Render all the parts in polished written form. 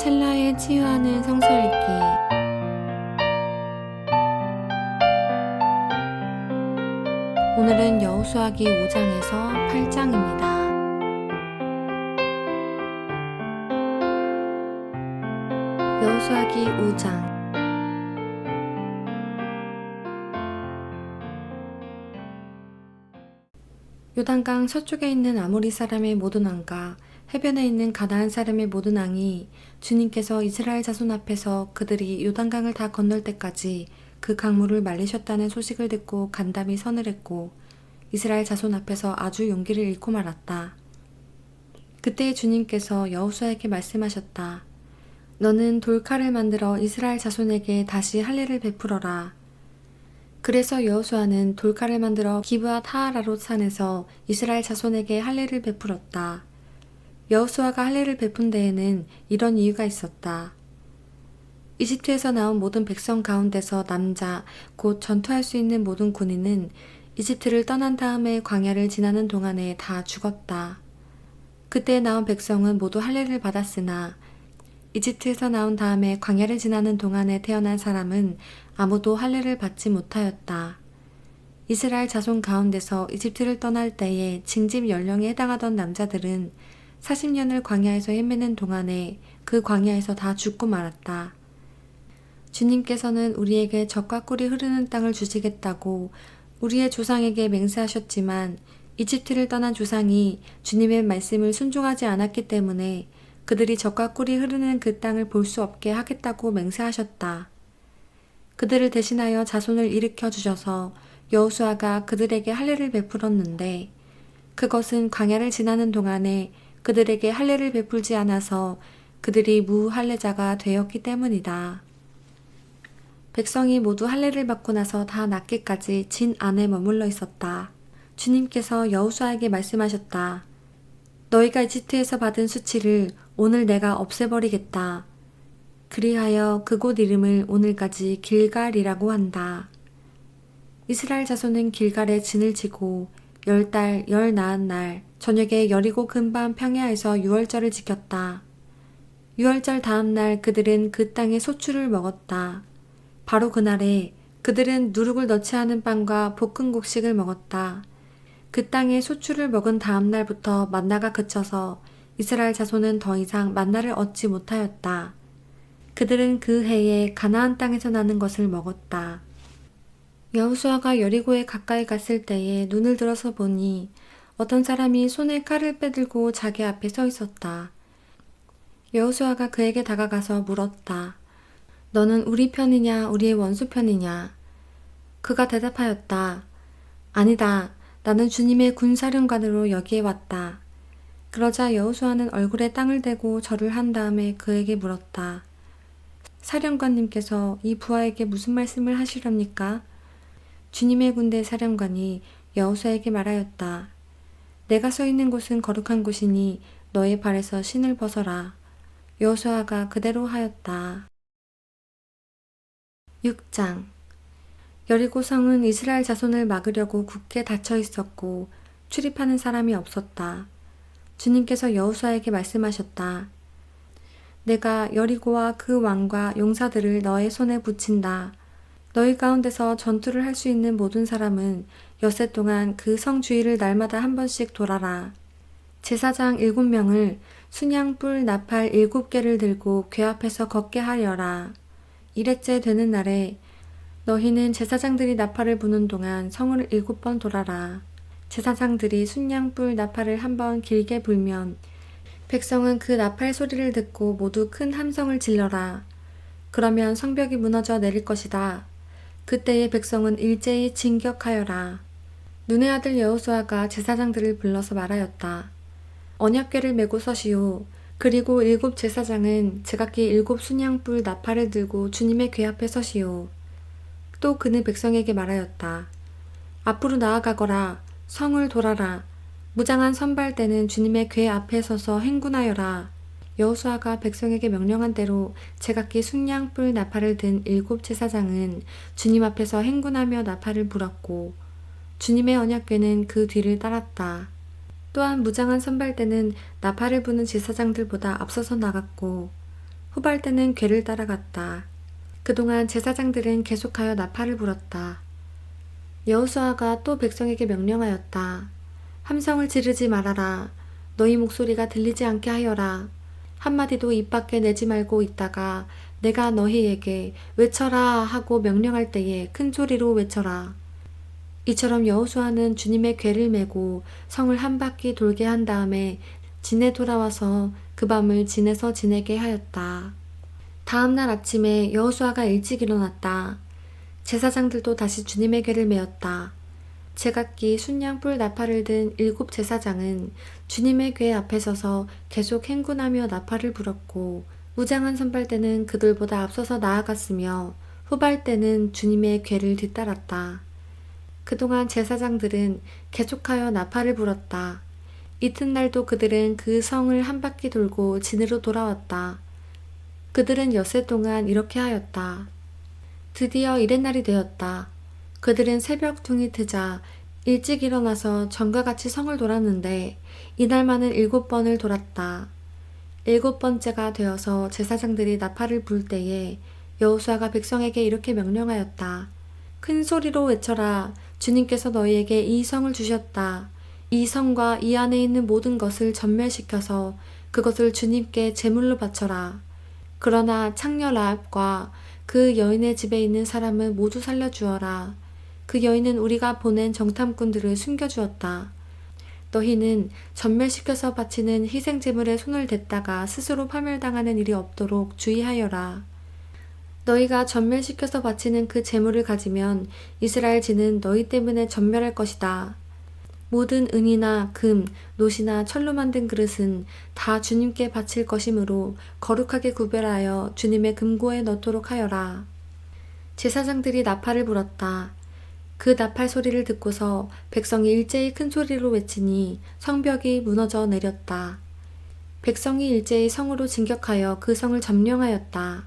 찰나에 치유하는 성서 읽기. 오늘은 여호수아기 5장에서 8장입니다. 여호수아기 5장. 요단강 서쪽에 있는 아모리 사람의 모든 왕과 해변에 있는 가나안 사람의 모든 왕이 주님께서 이스라엘 자손 앞에서 그들이 요단강을 다 건널 때까지 그 강물을 말리셨다는 소식을 듣고 간담이 서늘했고 이스라엘 자손 앞에서 아주 용기를 잃고 말았다. 그때 주님께서 여호수아에게 말씀하셨다. 너는 돌칼을 만들어 이스라엘 자손에게 다시 할례를 베풀어라. 그래서 여호수아는 돌칼을 만들어 기브앗 하아라롯 산에서 이스라엘 자손에게 할례를 베풀었다. 여호수아가 할례를 베푼 데에는 이런 이유가 있었다. 이집트에서 나온 모든 백성 가운데서 남자, 곧 전투할 수 있는 모든 군인은 이집트를 떠난 다음에 광야를 지나는 동안에 다 죽었다. 그때 나온 백성은 모두 할례를 받았으나 이집트에서 나온 다음에 광야를 지나는 동안에 태어난 사람은 아무도 할례를 받지 못하였다. 이스라엘 자손 가운데서 이집트를 떠날 때에 징집 연령에 해당하던 남자들은 40년을 광야에서 헤매는 동안에 그 광야에서 다 죽고 말았다. 주님께서는 우리에게 젖과 꿀이 흐르는 땅을 주시겠다고 우리의 조상에게 맹세하셨지만 이집트를 떠난 조상이 주님의 말씀을 순종하지 않았기 때문에 그들이 젖과 꿀이 흐르는 그 땅을 볼 수 없게 하겠다고 맹세하셨다. 그들을 대신하여 자손을 일으켜 주셔서 여호수아가 그들에게 할례를 베풀었는데 그것은 광야를 지나는 동안에 그들에게 할례를 베풀지 않아서 그들이 무할례자가 되었기 때문이다. 백성이 모두 할례를 받고 나서 다 낫기까지 진 안에 머물러 있었다. 주님께서 여호수아에게 말씀하셨다. 너희가 이집트에서 받은 수치를 오늘 내가 없애버리겠다. 그리하여 그곳 이름을 오늘까지 길갈이라고 한다. 이스라엘 자손은 길갈에 진을 치고 10달 10나흔날 저녁에 여리고 근방 평야에서 유월절을 지켰다. 유월절 다음날 그들은 그 땅의 소출을 먹었다. 바로 그날에 그들은 누룩을 넣지 않은 빵과 볶은 곡식을 먹었다. 그 땅의 소출을 먹은 다음날부터 만나가 그쳐서 이스라엘 자손은 더 이상 만나를 얻지 못하였다. 그들은 그 해에 가나안 땅에서 나는 것을 먹었다. 여호수아가 여리고에 가까이 갔을 때에 눈을 들어서 보니 어떤 사람이 손에 칼을 빼들고 자기 앞에 서 있었다. 여호수아가 그에게 다가가서 물었다. 너는 우리 편이냐 우리의 원수 편이냐? 그가 대답하였다. 아니다. 나는 주님의 군사령관으로 여기에 왔다. 그러자 여호수아는 얼굴에 땅을 대고 절을 한 다음에 그에게 물었다. 사령관님께서 이 부하에게 무슨 말씀을 하시렵니까? 주님의 군대 사령관이 여호수아에게 말하였다. 내가 서 있는 곳은 거룩한 곳이니 너의 발에서 신을 벗어라. 여호수아가 그대로 하였다. 6장. 여리고 성은 이스라엘 자손을 막으려고 굳게 닫혀 있었고 출입하는 사람이 없었다. 주님께서 여호수아에게 말씀하셨다. 내가 여리고와 그 왕과 용사들을 너의 손에 붙인다. 너희 가운데서 전투를 할 수 있는 모든 사람은 엿새 동안 그 성 주위를 날마다 한 번씩 돌아라. 제사장 7명을 순양불 나팔 7개를 들고 궤 앞에서 걷게 하려라. 1회째 되는 날에 너희는 제사장들이 나팔을 부는 동안 성을 7번 돌아라. 제사장들이 순양불 나팔을 한 번 길게 불면 백성은 그 나팔 소리를 듣고 모두 큰 함성을 질러라. 그러면 성벽이 무너져 내릴 것이다. 그때의 백성은 일제히 진격하여라. 눈의 아들 여호수아가 제사장들을 불러서 말하였다. 언약궤를 메고 서시오. 그리고 7 제사장은 제각기 7 순양불 나팔을 들고 주님의 궤 앞에 서시오. 또 그는 백성에게 말하였다. 앞으로 나아가거라. 성을 돌아라. 무장한 선발대는 주님의 궤 앞에 서서 행군하여라. 여호수아가 백성에게 명령한 대로 제각기 순양불 나팔을 든 7 제사장은 주님 앞에서 행군하며 나팔을 불었고 주님의 언약궤는 그 뒤를 따랐다. 또한 무장한 선발대는 나팔을 부는 제사장들보다 앞서서 나갔고 후발 때는 괴를 따라갔다. 그동안 제사장들은 계속하여 나팔을 불었다. 여호수아가 또 백성에게 명령하였다. 함성을 지르지 말아라. 너희 목소리가 들리지 않게 하여라. 한마디도 입 밖에 내지 말고 있다가 내가 너희에게 외쳐라 하고 명령할 때에 큰 소리로 외쳐라. 이처럼 여호수아는 주님의 궤를 메고 성을 한 바퀴 돌게 한 다음에 진에 돌아와서 그 밤을 진에서 지내게 하였다. 다음 날 아침에 여호수아가 일찍 일어났다. 제사장들도 다시 주님의 궤를 메었다. 제각기 순양불 나팔을 든 7 제사장은 주님의 궤 앞에 서서 계속 행군하며 나팔을 불었고 무장한 선발대는 그들보다 앞서서 나아갔으며 후발대는 주님의 궤를 뒤따랐다. 그동안 제사장들은 계속하여 나팔을 불었다. 이튿날도 그들은 그 성을 한 바퀴 돌고 진으로 돌아왔다. 그들은 엿새 동안 이렇게 하였다. 드디어 이튿날이 되었다. 그들은 새벽 둥이 트자 일찍 일어나서 전과 같이 성을 돌았는데 이날만은 7번을 돌았다. 7번째가 되어서 제사장들이 나팔을 불 때에 여호수아가 백성에게 이렇게 명령하였다. 큰 소리로 외쳐라. 주님께서 너희에게 이 성을 주셨다. 이 성과 이 안에 있는 모든 것을 전멸시켜서 그것을 주님께 제물로 바쳐라. 그러나 창녀 라합과 그 여인의 집에 있는 사람은 모두 살려주어라. 그 여인은 우리가 보낸 정탐꾼들을 숨겨주었다. 너희는 전멸시켜서 바치는 희생제물에 손을 댔다가 스스로 파멸당하는 일이 없도록 주의하여라. 너희가 전멸시켜서 바치는 그 제물을 가지면 이스라엘 지는 너희 때문에 전멸할 것이다. 모든 은이나 금, 놋이나 철로 만든 그릇은 다 주님께 바칠 것이므로 거룩하게 구별하여 주님의 금고에 넣도록 하여라. 제사장들이 나팔을 불었다. 그 나팔 소리를 듣고서 백성이 일제히 큰 소리로 외치니 성벽이 무너져 내렸다. 백성이 일제히 성으로 진격하여 그 성을 점령하였다.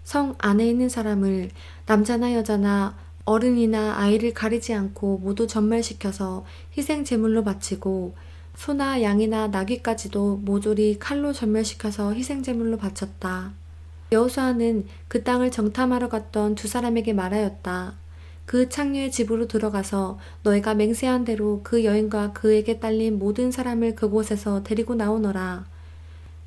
성 안에 있는 사람을 남자나 여자나 어른이나 아이를 가리지 않고 모두 전멸시켜서 희생 제물로 바치고 소나 양이나 나귀까지도 모조리 칼로 전멸시켜서 희생 제물로 바쳤다. 여호수아는 그 땅을 정탐하러 갔던 2 사람에게 말하였다. 그 창녀의 집으로 들어가서 너희가 맹세한 대로 그 여인과 그에게 딸린 모든 사람을 그곳에서 데리고 나오너라.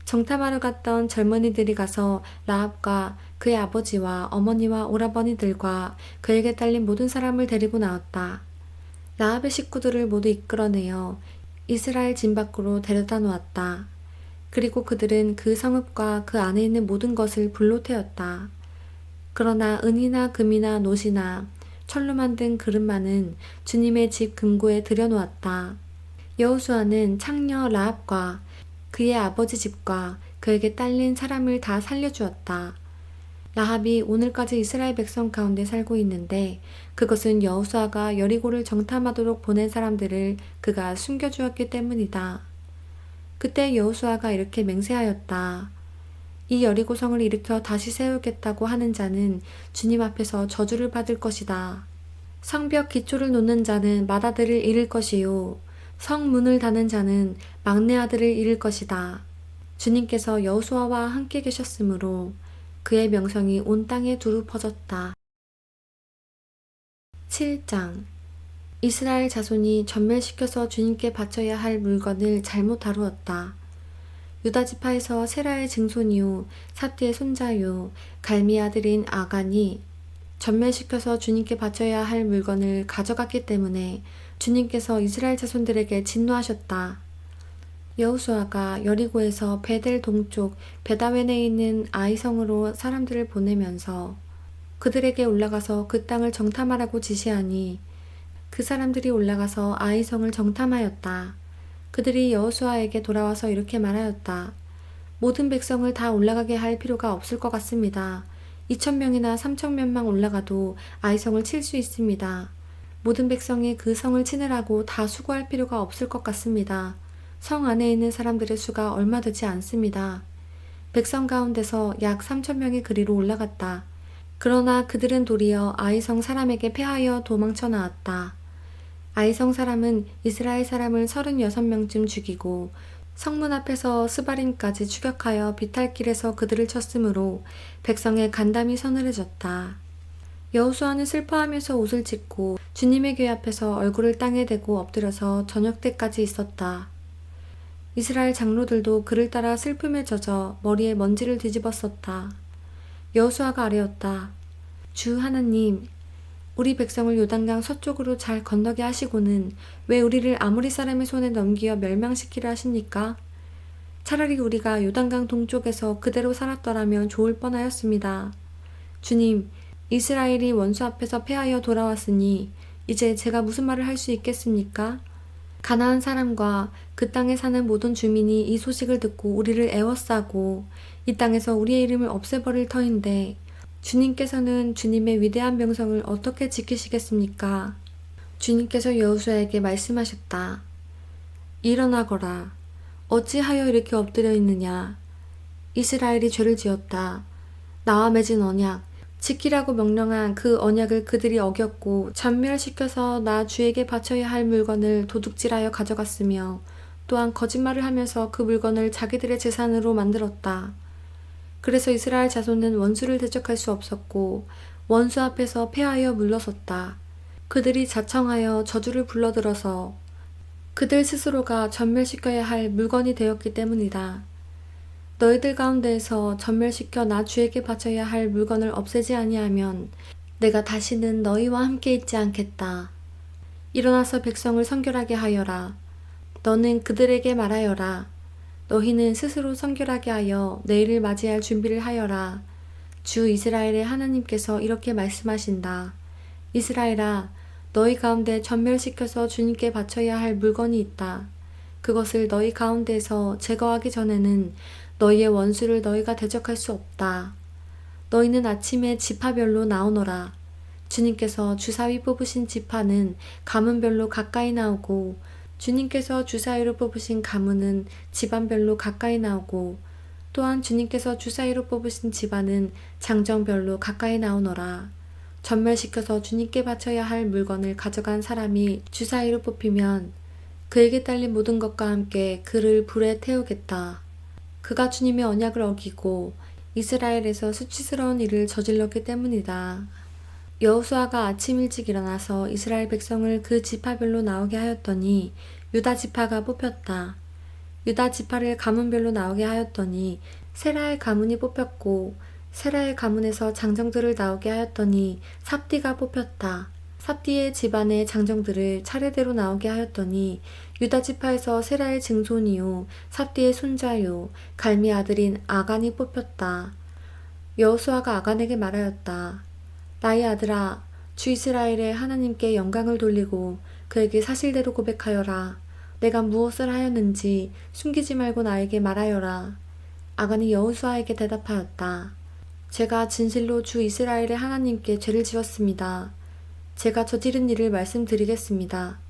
정탐하러 갔던 젊은이들이 가서 라합과 그의 아버지와 어머니와 오라버니들과 그에게 딸린 모든 사람을 데리고 나왔다. 라합의 식구들을 모두 이끌어내어 이스라엘 진 밖으로 데려다 놓았다. 그리고 그들은 그 성읍과 그 안에 있는 모든 것을 불로 태웠다. 그러나 은이나 금이나 놋이나 철로 만든 그릇만은 주님의 집 금고에 들여놓았다. 여호수아는 창녀 라합과 그의 아버지 집과 그에게 딸린 사람을 다 살려주었다. 라합이 오늘까지 이스라엘 백성 가운데 살고 있는데 그것은 여호수아가 여리고를 정탐하도록 보낸 사람들을 그가 숨겨주었기 때문이다. 그때 여호수아가 이렇게 맹세하였다. 이 여리고성을 일으켜 다시 세우겠다고 하는 자는 주님 앞에서 저주를 받을 것이다. 성벽 기초를 놓는 자는 맏아들을 잃을 것이요 성문을 다는 자는 막내 아들을 잃을 것이다. 주님께서 여호수아와 함께 계셨으므로 그의 명성이 온 땅에 두루 퍼졌다. 7장 이스라엘 자손이 전멸시켜서 주님께 바쳐야 할 물건을 잘못 다루었다. 유다 지파에서 세라의 증손이요 삿디의 손자요 갈미 아들인 아간이 전멸시켜서 주님께 바쳐야 할 물건을 가져갔기 때문에 주님께서 이스라엘 자손들에게 진노하셨다. 여호수아가 여리고에서 베델 동쪽 베다웬에 있는 아이성으로 사람들을 보내면서 그들에게 올라가서 그 땅을 정탐하라고 지시하니 그 사람들이 올라가서 아이성을 정탐하였다. 그들이 여호수아에게 돌아와서 이렇게 말하였다. 모든 백성을 다 올라가게 할 필요가 없을 것 같습니다. 2,000명이나 3,000명만 올라가도 아이성을 칠 수 있습니다. 모든 백성이 그 성을 치느라고 다 수고할 필요가 없을 것 같습니다. 성 안에 있는 사람들의 수가 얼마 되지 않습니다. 백성 가운데서 약 3,000명이 그리로 올라갔다. 그러나 그들은 도리어 아이성 사람에게 패하여 도망쳐 나왔다. 아이성 사람은 이스라엘 사람을 36명쯤 죽이고 성문 앞에서 스바림까지 추격하여 비탈길에서 그들을 쳤으므로 백성의 간담이 서늘해졌다. 여호수아는 슬퍼하면서 옷을 찢고 주님의 궤 앞에서 얼굴을 땅에 대고 엎드려서 저녁 때까지 있었다. 이스라엘 장로들도 그를 따라 슬픔에 젖어 머리에 먼지를 뒤집었었다. 여호수아가 아뢰었다. 주 하나님, 우리 백성을 요단강 서쪽으로 잘 건너게 하시고는 왜 우리를 아모리 사람의 손에 넘기어 멸망시키려 하십니까? 차라리 우리가 요단강 동쪽에서 그대로 살았더라면 좋을 뻔하였습니다. 주님, 이스라엘이 원수 앞에서 패하여 돌아왔으니 이제 제가 무슨 말을 할 수 있겠습니까? 가나안 사람과 그 땅에 사는 모든 주민이 이 소식을 듣고 우리를 애워싸고 이 땅에서 우리의 이름을 없애버릴 터인데 주님께서는 주님의 위대한 명성을 어떻게 지키시겠습니까? 주님께서 여호수아에게 말씀하셨다. 일어나거라. 어찌하여 이렇게 엎드려 있느냐? 이스라엘이 죄를 지었다. 나와 맺은 언약, 지키라고 명령한 그 언약을 그들이 어겼고 전멸시켜서 나 주에게 바쳐야 할 물건을 도둑질하여 가져갔으며 또한 거짓말을 하면서 그 물건을 자기들의 재산으로 만들었다. 그래서 이스라엘 자손은 원수를 대적할 수 없었고 원수 앞에서 패하여 물러섰다. 그들이 자청하여 저주를 불러들어서 그들 스스로가 전멸시켜야 할 물건이 되었기 때문이다. 너희들 가운데에서 전멸시켜 나 주에게 바쳐야 할 물건을 없애지 아니하면 내가 다시는 너희와 함께 있지 않겠다. 일어나서 백성을 성결하게 하여라. 너는 그들에게 말하여라. 너희는 스스로 성결하게 하여 내일을 맞이할 준비를 하여라. 주 이스라엘의 하나님께서 이렇게 말씀하신다. 이스라엘아, 너희 가운데 전멸시켜서 주님께 바쳐야 할 물건이 있다. 그것을 너희 가운데에서 제거하기 전에는 너희의 원수를 너희가 대적할 수 없다. 너희는 아침에 지파별로 나오너라. 주님께서 주사위 뽑으신 지파는 가문별로 가까이 나오고 주님께서 주사위로 뽑으신 가문은 집안별로 가까이 나오고 또한 주님께서 주사위로 뽑으신 집안은 장정별로 가까이 나오너라. 전멸시켜서 주님께 바쳐야 할 물건을 가져간 사람이 주사위로 뽑히면 그에게 딸린 모든 것과 함께 그를 불에 태우겠다. 그가 주님의 언약을 어기고 이스라엘에서 수치스러운 일을 저질렀기 때문이다. 여호수아가 아침 일찍 일어나서 이스라엘 백성을 그 지파별로 나오게 하였더니 유다 지파가 뽑혔다. 유다 지파를 가문별로 나오게 하였더니 세라의 가문이 뽑혔고 세라의 가문에서 장정들을 나오게 하였더니 삽디가 뽑혔다. 삽디의 집안의 장정들을 차례대로 나오게 하였더니 유다 지파에서 세라의 증손이요 삽디의 손자요 갈미 아들인 아간이 뽑혔다. 여호수아가 아간에게 말하였다. 나의 아들아, 주 이스라엘의 하나님께 영광을 돌리고 그에게 사실대로 고백하여라. 내가 무엇을 하였는지 숨기지 말고 나에게 말하여라. 아간이 여호수아에게 대답하였다. 제가 진실로 주 이스라엘의 하나님께 죄를 지었습니다. 제가 저지른 일을 말씀드리겠습니다.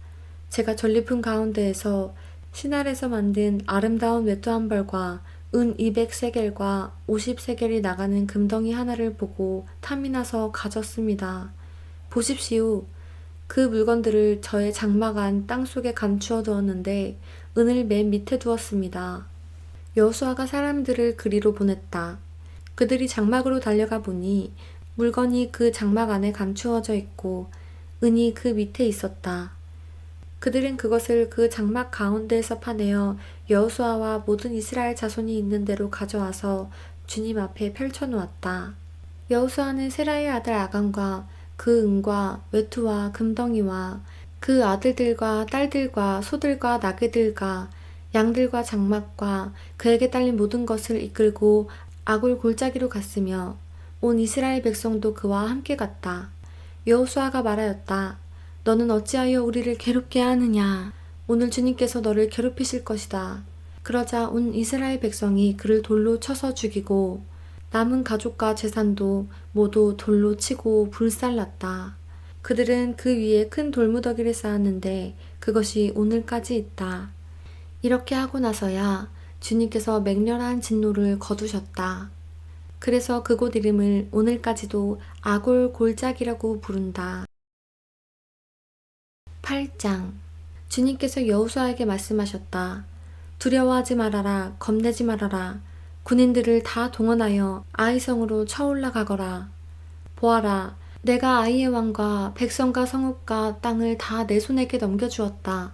제가 전리품 가운데에서 신할에서 만든 아름다운 외투 한 벌과 은 200세겔과 50세겔이 나가는 금덩이 하나를 보고 탐이 나서 가졌습니다. 보십시오. 그 물건들을 저의 장막 안 땅속에 감추어 두었는데 은을 맨 밑에 두었습니다. 여호수아가 사람들을 그리로 보냈다. 그들이 장막으로 달려가 보니 물건이 그 장막 안에 감추어져 있고 은이 그 밑에 있었다. 그들은 그것을 그 장막 가운데에서 파내어 여호수아와 모든 이스라엘 자손이 있는 대로 가져와서 주님 앞에 펼쳐놓았다. 여호수아는 세라의 아들 아간과 그 은과 외투와 금덩이와 그 아들들과 딸들과 소들과 나귀들과 양들과 장막과 그에게 딸린 모든 것을 이끌고 아골 골짜기로 갔으며 온 이스라엘 백성도 그와 함께 갔다. 여호수아가 말하였다. 너는 어찌하여 우리를 괴롭게 하느냐? 오늘 주님께서 너를 괴롭히실 것이다. 그러자 온 이스라엘 백성이 그를 돌로 쳐서 죽이고 남은 가족과 재산도 모두 돌로 치고 불살랐다. 그들은 그 위에 큰 돌무더기를 쌓았는데 그것이 오늘까지 있다. 이렇게 하고 나서야 주님께서 맹렬한 진노를 거두셨다. 그래서 그곳 이름을 오늘까지도 아골 골짜기라고 부른다. 8장. 주님께서 여호수아에게 말씀하셨다. 두려워하지 말아라. 겁내지 말아라. 군인들을 다 동원하여 아이성으로 쳐올라 가거라. 보아라. 내가 아이의 왕과 백성과 성읍과 땅을 다 내 손에게 넘겨주었다.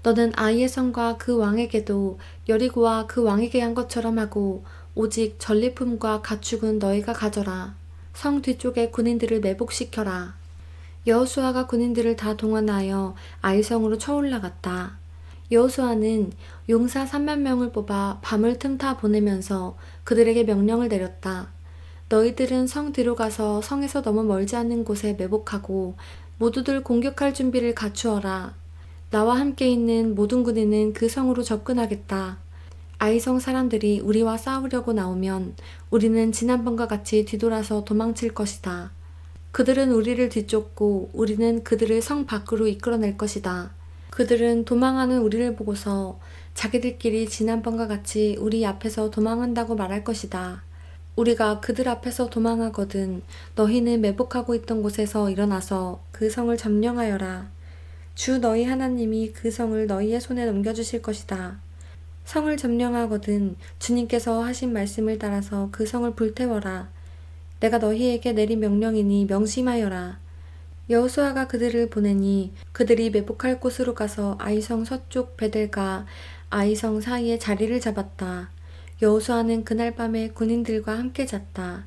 너는 아이의 성과 그 왕에게도 여리고와 그 왕에게 한 것처럼 하고 오직 전리품과 가축은 너희가 가져라. 성 뒤쪽에 군인들을 매복시켜라. 여호수아가 군인들을 다 동원하여 아이성으로 쳐올라갔다. 여호수아는 용사 3만 명을 뽑아 밤을 틈타 보내면서 그들에게 명령을 내렸다. 너희들은 성 뒤로 가서 성에서 너무 멀지 않은 곳에 매복하고 모두들 공격할 준비를 갖추어라. 나와 함께 있는 모든 군인은 그 성으로 접근하겠다. 아이성 사람들이 우리와 싸우려고 나오면 우리는 지난번과 같이 뒤돌아서 도망칠 것이다. 그들은 우리를 뒤쫓고 우리는 그들을 성 밖으로 이끌어낼 것이다. 그들은 도망하는 우리를 보고서 자기들끼리 지난번과 같이 우리 앞에서 도망한다고 말할 것이다. 우리가 그들 앞에서 도망하거든 너희는 매복하고 있던 곳에서 일어나서 그 성을 점령하여라. 주 너희 하나님이 그 성을 너희의 손에 넘겨주실 것이다. 성을 점령하거든 주님께서 하신 말씀을 따라서 그 성을 불태워라. 내가 너희에게 내린 명령이니 명심하여라. 여호수아가 그들을 보내니 그들이 매복할 곳으로 가서 아이성 서쪽 베델과 아이성 사이에 자리를 잡았다. 여호수아는 그날 밤에 군인들과 함께 잤다.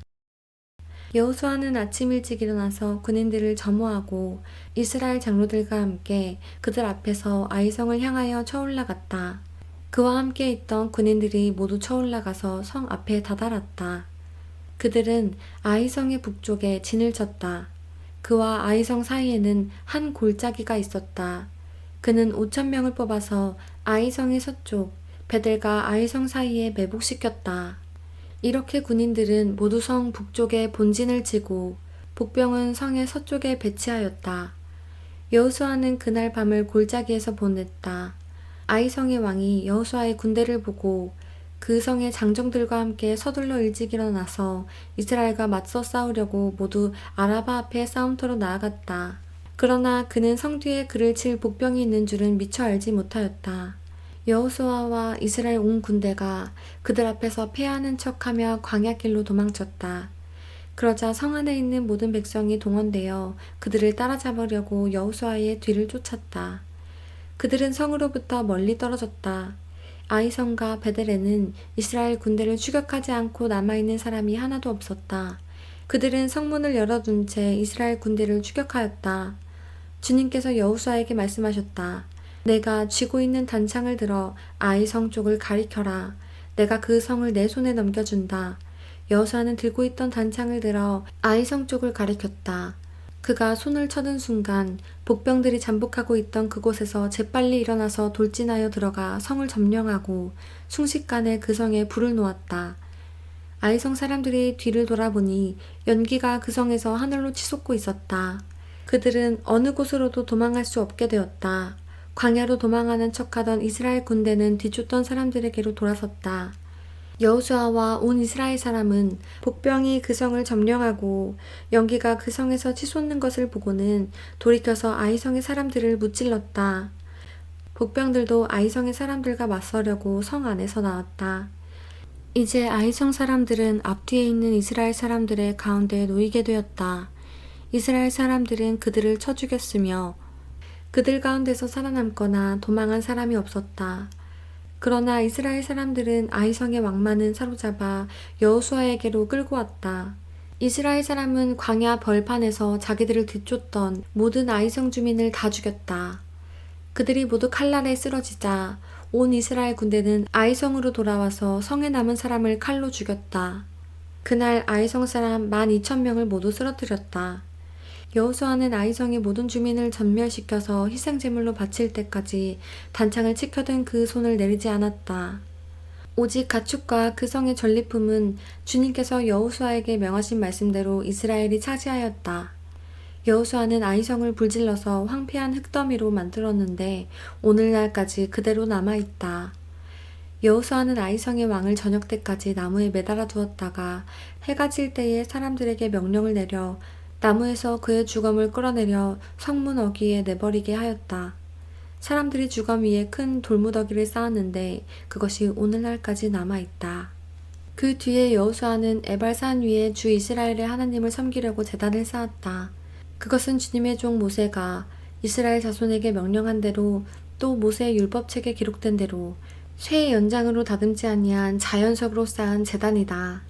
여호수아는 아침 일찍 일어나서 군인들을 점호하고 이스라엘 장로들과 함께 그들 앞에서 아이성을 향하여 쳐올라갔다. 그와 함께 있던 군인들이 모두 쳐올라가서 성 앞에 다다랐다. 그들은 아이성의 북쪽에 진을 쳤다. 그와 아이성 사이에는 한 골짜기가 있었다. 그는 5,000명을 뽑아서 아이성의 서쪽 베델과 아이성 사이에 매복시켰다. 이렇게 군인들은 모두 성 북쪽에 본진을 치고 복병은 성의 서쪽에 배치하였다. 여호수아는 그날 밤을 골짜기에서 보냈다. 아이성의 왕이 여호수아의 군대를 보고 그 성의 장정들과 함께 서둘러 일찍 일어나서 이스라엘과 맞서 싸우려고 모두 아라바 앞에 싸움터로 나아갔다. 그러나 그는 성 뒤에 그를 칠 복병이 있는 줄은 미처 알지 못하였다. 여호수아와 이스라엘 온 군대가 그들 앞에서 패하는 척하며 광야길로 도망쳤다. 그러자 성 안에 있는 모든 백성이 동원되어 그들을 따라잡으려고 여호수아의 뒤를 쫓았다. 그들은 성으로부터 멀리 떨어졌다. 아이성과 베델에는 이스라엘 군대를 추격하지 않고 남아있는 사람이 하나도 없었다. 그들은 성문을 열어둔 채 이스라엘 군대를 추격하였다. 주님께서 여호수아에게 말씀하셨다. 내가 쥐고 있는 단창을 들어 아이성 쪽을 가리켜라. 내가 그 성을 내 손에 넘겨준다. 여호수아는 들고 있던 단창을 들어 아이성 쪽을 가리켰다. 그가 손을 쳐든 순간 복병들이 잠복하고 있던 그곳에서 재빨리 일어나서 돌진하여 들어가 성을 점령하고 순식간에 그 성에 불을 놓았다. 아이성 사람들이 뒤를 돌아보니 연기가 그 성에서 하늘로 치솟고 있었다. 그들은 어느 곳으로도 도망할 수 없게 되었다. 광야로 도망하는 척하던 이스라엘 군대는 뒤쫓던 사람들에게로 돌아섰다. 여호수아와 온 이스라엘 사람은 복병이 그 성을 점령하고 연기가 그 성에서 치솟는 것을 보고는 돌이켜서 아이성의 사람들을 무찔렀다. 복병들도 아이성의 사람들과 맞서려고 성 안에서 나왔다. 이제 아이성 사람들은 앞뒤에 있는 이스라엘 사람들의 가운데 놓이게 되었다. 이스라엘 사람들은 그들을 쳐 죽였으며 그들 가운데서 살아남거나 도망한 사람이 없었다. 그러나 이스라엘 사람들은 아이성의 왕만은 사로잡아 여호수아에게로 끌고 왔다. 이스라엘 사람은 광야 벌판에서 자기들을 뒤쫓던 모든 아이성 주민을 다 죽였다. 그들이 모두 칼날에 쓰러지자 온 이스라엘 군대는 아이성으로 돌아와서 성에 남은 사람을 칼로 죽였다. 그날 아이성 사람 12,000명을 모두 쓰러뜨렸다. 여호수아는 아이성의 모든 주민을 전멸시켜서 희생제물로 바칠 때까지 단창을 치켜든 그 손을 내리지 않았다. 오직 가축과 그 성의 전리품은 주님께서 여호수아에게 명하신 말씀대로 이스라엘이 차지하였다. 여호수아는 아이성을 불질러서 황폐한 흙더미로 만들었는데 오늘날까지 그대로 남아있다. 여호수아는 아이성의 왕을 저녁 때까지 나무에 매달아 두었다가 해가 질 때에 사람들에게 명령을 내려 나무에서 그의 주검을 끌어내려 성문 어귀에 내버리게 하였다. 사람들이 주검 위에 큰 돌무더기를 쌓았는데 그것이 오늘날까지 남아있다. 그 뒤에 여호수아는 에발산 위에 주 이스라엘의 하나님을 섬기려고 제단을 쌓았다. 그것은 주님의 종 모세가 이스라엘 자손에게 명령한 대로 또 모세의 율법책에 기록된 대로 쇠의 연장으로 다듬지 아니한 자연석으로 쌓은 제단이다.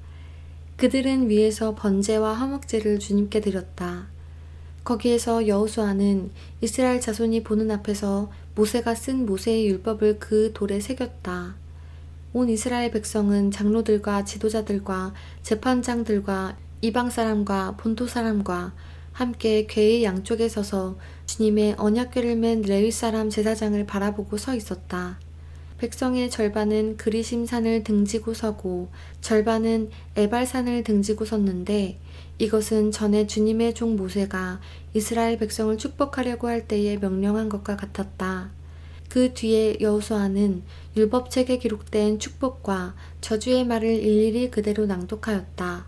그들은 위에서 번제와 화목제를 주님께 드렸다. 거기에서 여호수아는 이스라엘 자손이 보는 앞에서 모세가 쓴 모세의 율법을 그 돌에 새겼다. 온 이스라엘 백성은 장로들과 지도자들과 재판장들과 이방 사람과 본토 사람과 함께 궤의 양쪽에 서서 주님의 언약궤를 맨 레위 사람 제사장을 바라보고 서 있었다. 백성의 절반은 그리심산을 등지고 서고 절반은 에발산을 등지고 섰는데 이것은 전에 주님의 종 모세가 이스라엘 백성을 축복하려고 할 때에 명령한 것과 같았다. 그 뒤에 여호수아는 율법책에 기록된 축복과 저주의 말을 일일이 그대로 낭독하였다.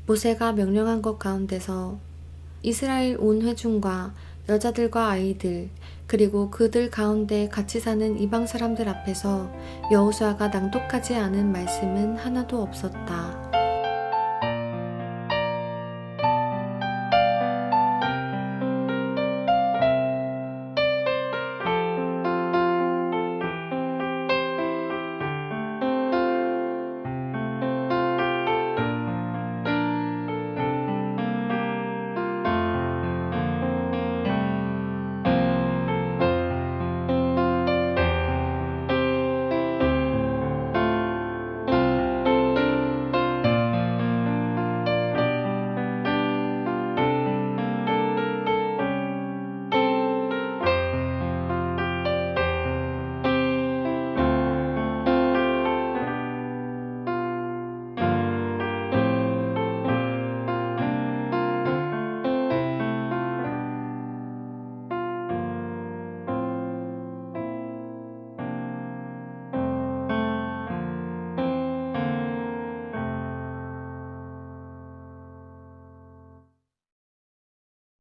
모세가 명령한 것 가운데서 이스라엘 온 회중과 여자들과 아이들 그리고 그들 가운데 같이 사는 이방 사람들 앞에서 여호수아가 낭독하지 않은 말씀은 하나도 없었다.